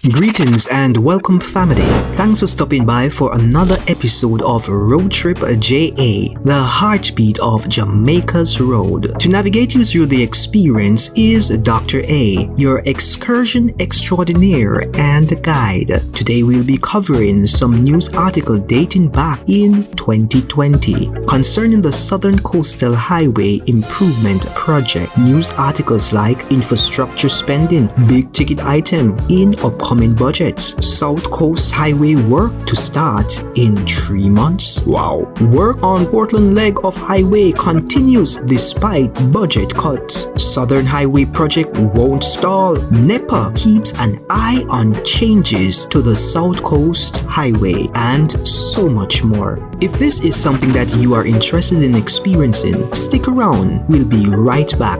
Greetings and welcome, family. Thanks for stopping by for another episode of Roadtripja, the heartbeat of Jamaica's road. To navigate you through the experience is Dr. A, your excursion extraordinaire and guide. Today we'll be covering some news article dating back in 2020 concerning the Southern Coastal Highway Improvement Project. News articles like infrastructure spending, big ticket item in upcoming budget, South Coast Highway work to start in 3 months. Wow. Work on Portland leg of highway continues despite budget cuts. Southern Highway project won't stall. NEPA keeps an eye on changes to the South Coast Highway, and so much more. If this is something that you are interested in experiencing, stick around. We'll be right back.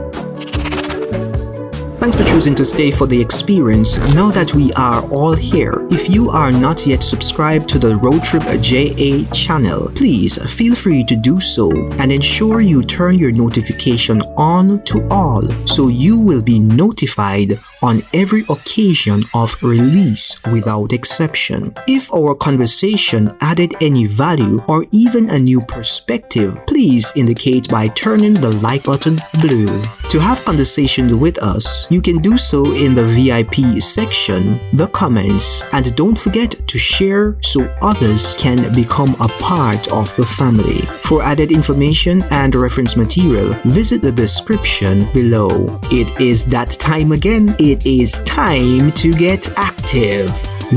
Thanks for choosing to stay for the experience. Now that we are all here, if you are not yet subscribed to the Roadtripja channel, please feel free to do so and ensure you turn your notification on to all so you will be notified on every occasion of release without exception. If our conversation added any value or even a new perspective, please indicate by turning the like button blue. To have conversation with us, you can do so in the VIP section, the comments, and don't forget to share so others can become a part of the family. For added information and reference material, visit the description below. It is that time again. It is time to get active.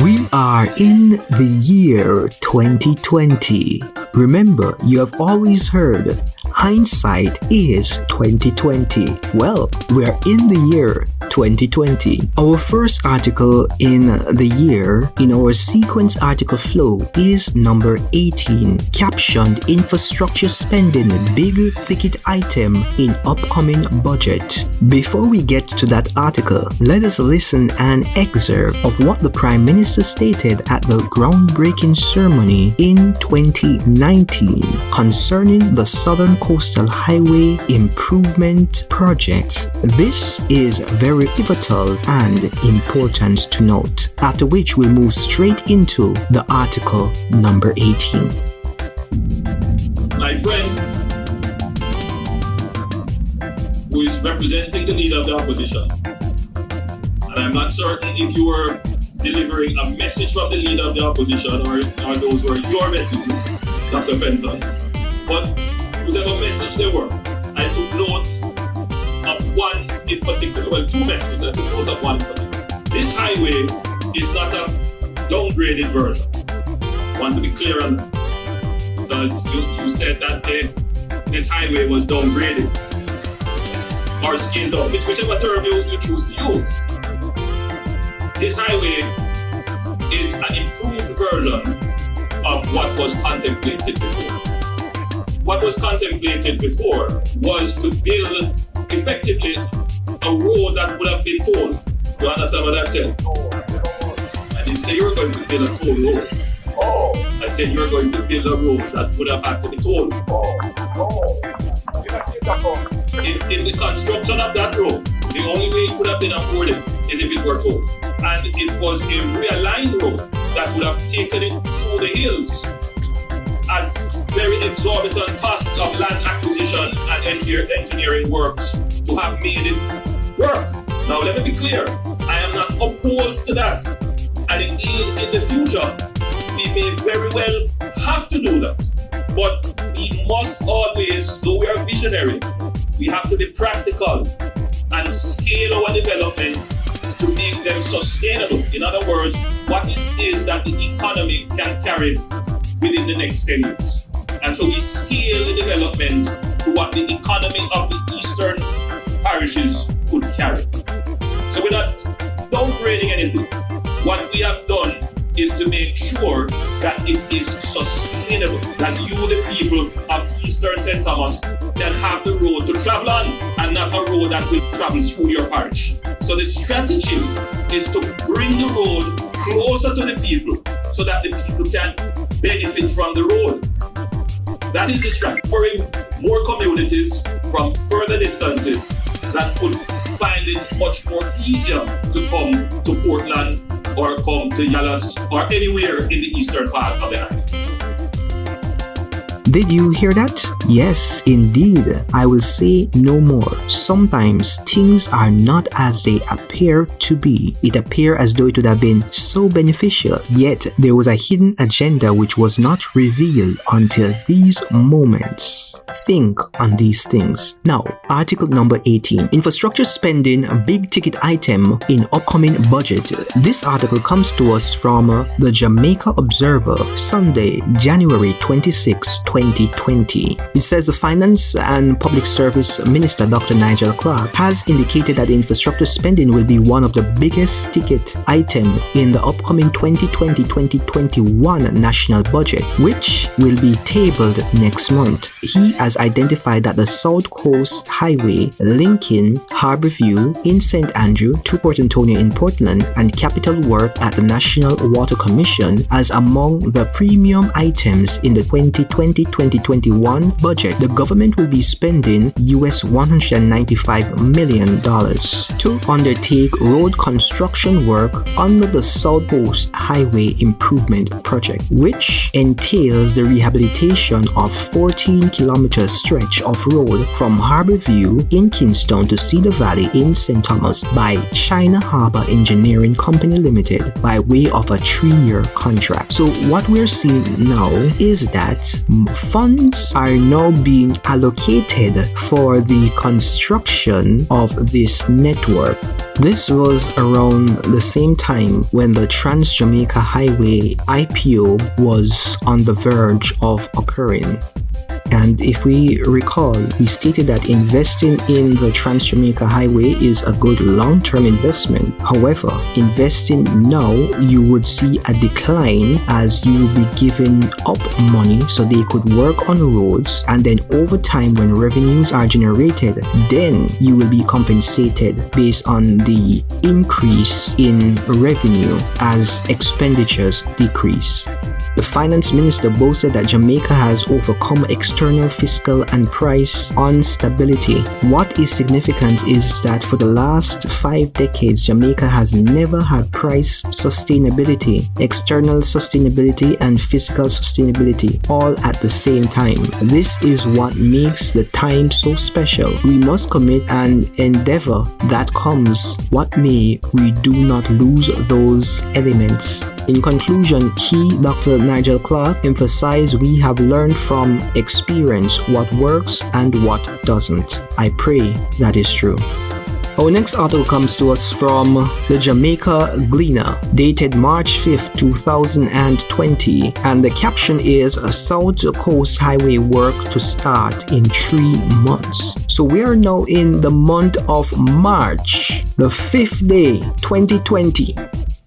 We are in the year 2020. Remember, you have always heard hindsight is 2020. Well, we're in the year 2020. Our first article in the year in our sequence article flow is number 18, captioned infrastructure spending big ticket item in upcoming budget. Before we get to that article, let us listen an excerpt of what the Prime Minister stated at the groundbreaking ceremony in 2019 concerning the Southern Coastal Highway Improvement Project. This is very pivotal and important to note, after which we'll move straight into the article number 18. My friend, who is representing the leader of the opposition, and I'm not certain if you were delivering a message from the leader of the opposition or those were your messages, Dr. Fenton, but whoever message they were, I took note of one in particular, well, two messages. I took note of one in particular. This highway is not a downgraded version. I want to be clear on that. Because you said that this highway was downgraded or scaled down, whichever term you choose to use. This highway is an improved version of what was contemplated before. What was contemplated before was to build effectively a road that would have been tolled. You understand what I've said? I didn't say you were going to build a toll road. I said you were going to build a road that would have had to be tolled. In the construction of that road, the only way it could have been afforded is if it were tolled. And it was a realigned road that would have taken it through the hills at very exorbitant costs of land acquisition and engineering works to have made it work. Now let me be clear, I am not opposed to that. And indeed in the future, we may very well have to do that. But we must always, though we are visionary, we have to be practical and scale our development to make them sustainable. In other words, what it is that the economy can carry within the next 10 years. And so we scale the development to what the economy of the eastern parishes could carry. So we're not downgrading anything. What we have done is to make sure that it is sustainable, that you, the people of Eastern St. Thomas, can have the road to travel on and not a road that will travel through your parish. So the strategy is to bring the road closer to the people so that the people can benefit from the road. That is the strategy. Bring more communities from further distances that could find it much more easier to come to Portland or come to Yalas or anywhere in the eastern part of the island. Did you hear that? Yes, indeed. I will say no more. Sometimes things are not as they appear to be. It appears as though it would have been so beneficial, yet there was a hidden agenda which was not revealed until these moments. Think on these things. Now, article number 18. Infrastructure spending, a big ticket item in upcoming budget. This article comes to us from the Jamaica Observer, Sunday, January 26, 2020. It says the Finance and Public Service Minister Dr. Nigel Clark has indicated that infrastructure spending will be one of the biggest ticket item in the upcoming 2020-2021 national budget, which will be tabled next month. He has identified that the South Coast Highway linking Harbourview in St. Andrew to Port Antonio in Portland and capital work at the National Water Commission as among the premium items in the 2020-2021 budget. The government will be spending US $195 million to undertake road construction work under the South Coast Highway Improvement Project, which entails the rehabilitation of 14-kilometer stretch of road from Harbourview in Kingston to Cedar Valley in St. Thomas by China Harbour Engineering Company Limited by way of a 3-year contract. So what we're seeing now is that funds are now being allocated for the construction of this network. This was around the same time when the Trans-Jamaica Highway IPO was on the verge of occurring. And if we recall, we stated that investing in the Trans-Jamaica Highway is a good long-term investment. However, investing now, you would see a decline as you will be giving up money so they could work on roads, and then over time when revenues are generated, then you will be compensated based on the increase in revenue as expenditures decrease. The finance minister boasted that Jamaica has overcome external fiscal and price instability. What is significant is that for the last 5 decades, Jamaica has never had price sustainability, external sustainability, and fiscal sustainability all at the same time. This is what makes the time so special. We must commit and endeavor that comes what may, we do not lose those elements. In conclusion, Dr. Nigel Clark, emphasized we have learned from experience what works and what doesn't. I pray that is true. Our next article comes to us from the Jamaica Gleaner, dated March 5th, 2020, and the caption is South Coast Highway work to start in 3 months. So we are now in the month of March, the 5th day, 2020.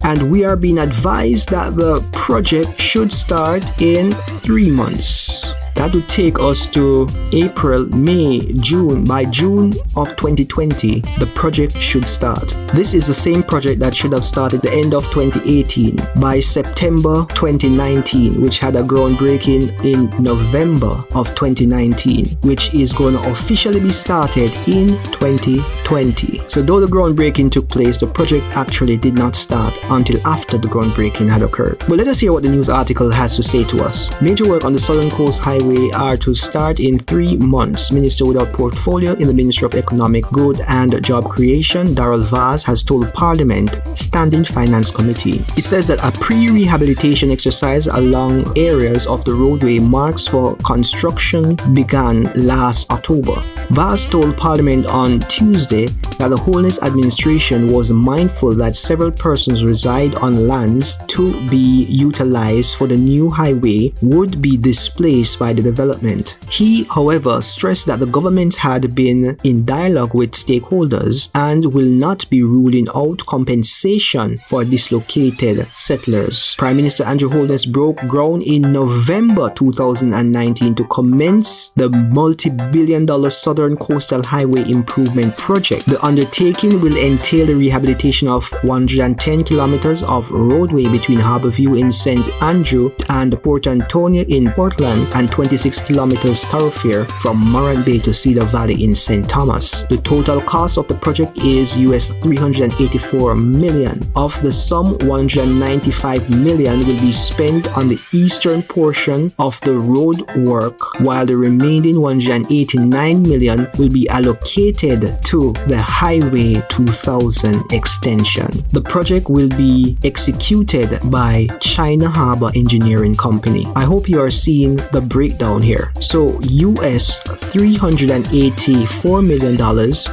And we are being advised that the project should start in 3 months. That would take us to April, May, June. By June of 2020, the project should start. This is the same project that should have started the end of 2018. By September 2019, which had a groundbreaking in November of 2019, which is going to officially be started in 2020. So though the groundbreaking took place, the project actually did not start until after the groundbreaking had occurred. But let us hear what the news article has to say to us. Major work on the Southern Coast Highway are to start in 3 months. Minister without portfolio in the Ministry of Economic Growth and Job Creation, Darrell Vaz, has told Parliament Standing Finance Committee. It says that a pre-rehabilitation exercise along areas of the roadway marks for construction began last October. Vaz told Parliament on Tuesday that the Holness administration was mindful that several persons reside on lands to be utilized for the new highway would be displaced by the development. He, however, stressed that the government had been in dialogue with stakeholders and will not be ruling out compensation for dislocated settlers. Prime Minister Andrew Holness broke ground in November 2019 to commence the multi-billion-dollar Southern Southern Coastal Highway Improvement Project. The undertaking will entail the rehabilitation of 110 kilometers of roadway between Harborview in St. Andrew and Port Antonio in Portland, and 26 kilometers thoroughfare from Morant Bay to Cedar Valley in St. Thomas. The total cost of the project is US $384 million. Of the sum, $195 million will be spent on the eastern portion of the road work, while the remaining $189 million will be allocated to the Highway 2000 extension. The project will be executed by China Harbor Engineering Company. I hope you are seeing the breakdown here. So US $384 million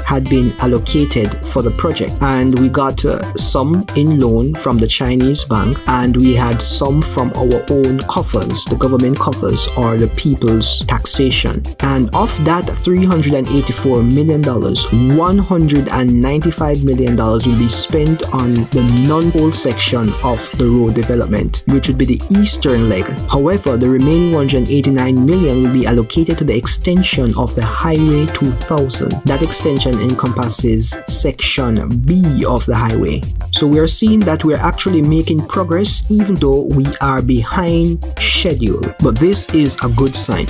had been allocated for the project, and we got some in loan from the Chinese bank, and we had some from our own coffers, the government coffers or the people's taxation. And of that $384 million, $195 million will be spent on the non-pole section of the road development, which would be the eastern leg. However, the remaining $189 million will be allocated to the extension of the Highway 2000. That extension encompasses section B of the highway. So we are seeing that we're actually making progress even though we are behind schedule. But this is a good sign.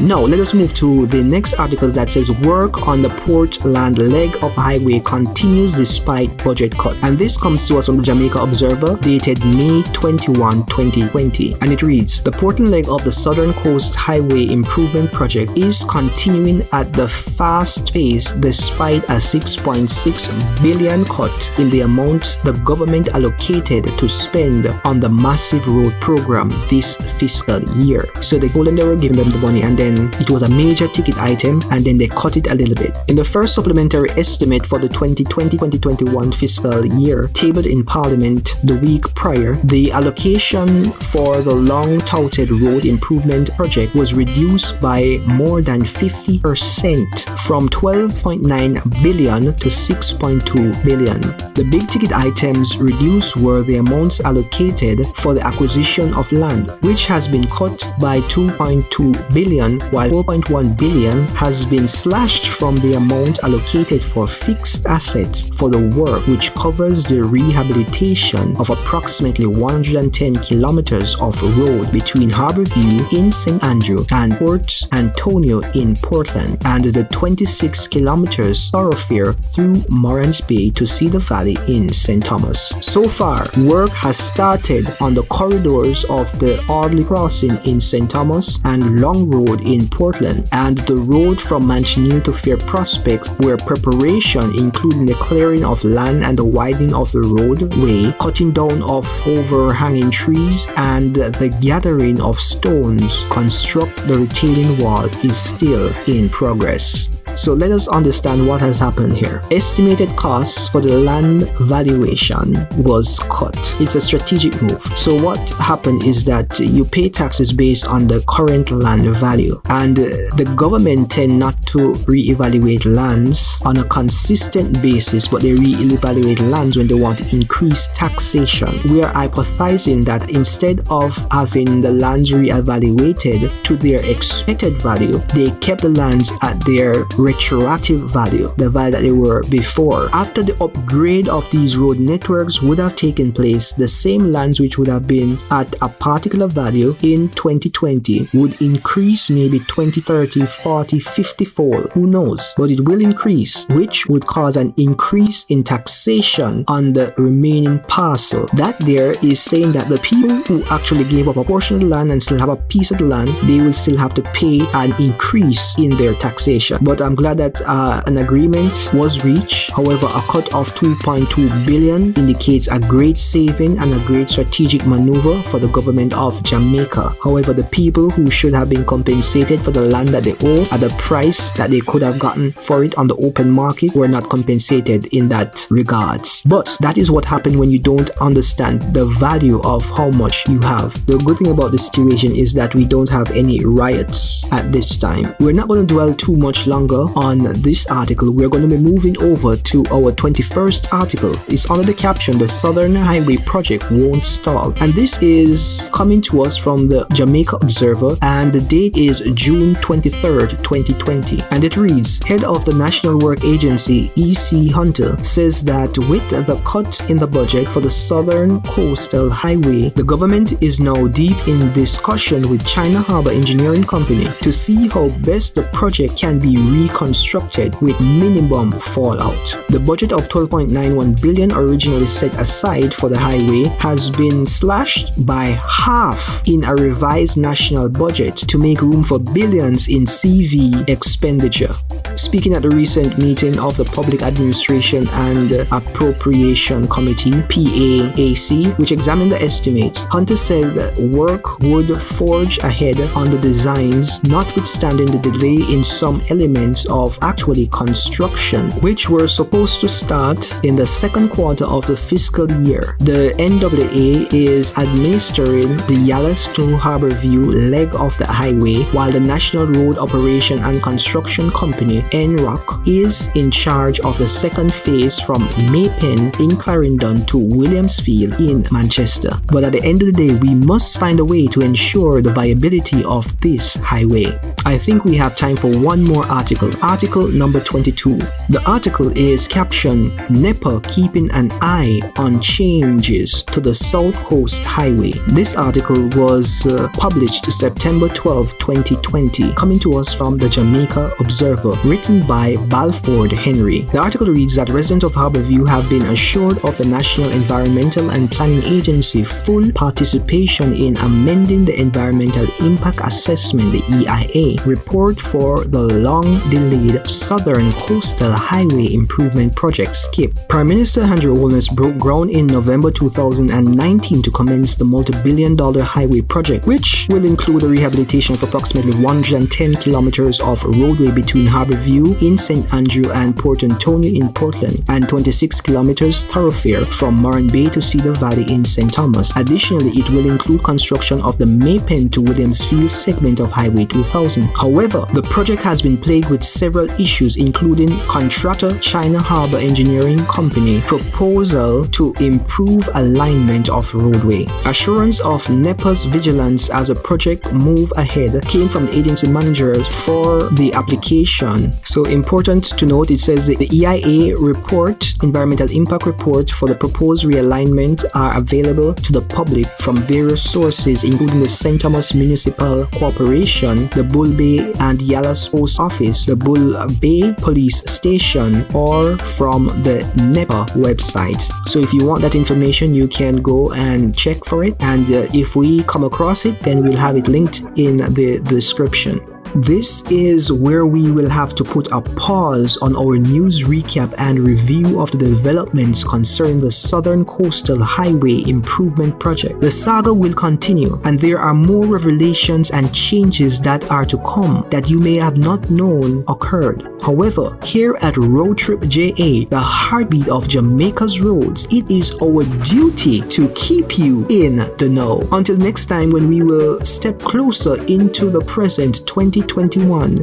Now, let us move to the next article that says work on the Portland leg of highway continues despite budget cut. And this comes to us from the Jamaica Observer dated May 21, 2020. And it reads, the Portland leg of the Southern Coast Highway Improvement Project is continuing at the fast pace despite a $6.6 billion cut in the amount the government allocated to spend on the massive road program this fiscal year. So they told them they were giving them the money, and then it was a major ticket item, and then they cut it a little bit. In the first supplementary estimate for the 2020-2021 fiscal year tabled in Parliament the week prior, the allocation for the long-touted road improvement project was reduced by more than 50%, from $12.9 billion to $6.2 billion. The big ticket items reduced were the amounts allocated for the acquisition of land, which has been cut by $2.2 billion, while $4.1 billion has been slashed from the amount allocated for fixed assets for the work, which covers the rehabilitation of approximately 110 kilometers of road between Harborview in St. Andrew and Port Antonio in Portland, and the 26 kilometers thoroughfare through Morant Bay to Cedar Valley in St. Thomas. So far, work has started on the corridors of the Audley Crossing in St. Thomas and Long Road in Portland, and the road from Manchineer to Fair Prospect, where preparation including the clearing of land and the widening of the roadway, cutting down of overhanging trees, and the gathering of stones construct the retaining wall is still in progress. So let us understand what has happened here. Estimated costs for the land valuation was cut. It's a strategic move. So what happened is that you pay taxes based on the current land value, and the government tend not to reevaluate lands on a consistent basis, but they reevaluate lands when they want to increase taxation. We are hypothesizing that instead of having the lands reevaluated to their expected value, they kept the lands at their retroactive value, the value that they were before. After the upgrade of these road networks would have taken place, the same lands which would have been at a particular value in 2020 would increase maybe 20, 30, 40, 50-fold. Who knows? But it will increase, which would cause an increase in taxation on the remaining parcel. That there is saying that the people who actually gave up a portion of the land and still have a piece of the land, they will still have to pay an increase in their taxation. But I'm glad that an agreement was reached. However, a cut of $2.2 billion indicates a great saving and a great strategic maneuver for the government of Jamaica. However, the people who should have been compensated for the land that they owe at the price that they could have gotten for it on the open market were not compensated in that regards. But that is what happened when you don't understand the value of how much you have. The good thing about the situation is that we don't have any riots at this time. We're not going to dwell too much longer on this article, we're going to be moving over to our 21st article. It's under the caption, "The Southern Highway Project Won't Stall." And this is coming to us from the Jamaica Observer, and the date is June 23rd, 2020. And it reads, Head of the National Work Agency, E.C. Hunter, says that with the cut in the budget for the Southern Coastal Highway, the government is now deep in discussion with China Harbour Engineering Company to see how best the project can be reconstructed with minimum fallout. The budget of $12.91 billion originally set aside for the highway has been slashed by half in a revised national budget to make room for billions in CV expenditure. Speaking at the recent meeting of the Public Administration and Appropriation Committee, PAAC, which examined the estimates, Hunter said that work would forge ahead on the designs, notwithstanding the delay in some elements of actually construction, which were supposed to start in the second quarter of the fiscal year. The NWA is administering the Yallahs to Harborview leg of the highway, while the National Road Operation and Construction Company, NROC, is in charge of the second phase from Maypen in Clarendon to Williamsfield in Manchester. But at the end of the day, we must find a way to ensure the viability of this highway. I think we have time for one more article. Article number 22. The article is captioned, "NEPA Keeping an Eye on Changes to the South Coast Highway." This article was published September 12, 2020, coming to us from the Jamaica Observer, written by Balford Henry. The article reads that residents of Harborview have been assured of the National Environmental and Planning Agency full participation in amending the Environmental Impact Assessment, the EIA, report for the long-delayed Southern Coastal Highway Improvement Project, SCHIP. Prime Minister Andrew Holness broke ground in November 2019 to commence the multi-billion-dollar highway project, which will include a rehabilitation of approximately 110 kilometers of roadway between Harborview in St. Andrew and Port Antonio in Portland, and 26 kilometers thoroughfare from Moran Bay to Cedar Valley in St. Thomas. Additionally, it will include construction of the Maypen to Williamsfield segment of Highway 2000. However, the project has been plagued with several issues, including contractor China Harbour Engineering Company proposal to improve alignment of roadway. Assurance of NEPA's vigilance as a project move ahead came from the agency managers for the application. So important to note, it says the EIA report, Environmental Impact Report for the proposed realignment, are available to the public from various sources, including the St. Thomas Municipal Corporation, the Bull Bay and Yallahs Post Office, the Bull Bay Police Station, or from the NEPA website. So if you want that information, you can go and check for it, and if we come across it, then we'll have it linked in the description. This is where we will have to put a pause on our news recap and review of the developments concerning the Southern Coastal Highway Improvement Project. The saga will continue, and there are more revelations and changes that are to come that you may have not known occurred. However, here at Roadtripja, the heartbeat of Jamaica's roads, it is our duty to keep you in the know. Until next time, when we will step closer into the present 2021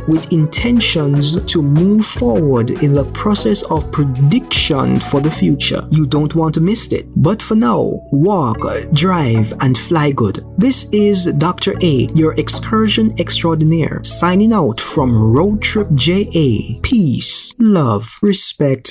with intentions to move forward in the process of prediction for the future. You don't want to miss it. But for now, walk, drive, and fly good. This is Dr. A, your excursion extraordinaire, signing out from Roadtripja. Peace, love, respect,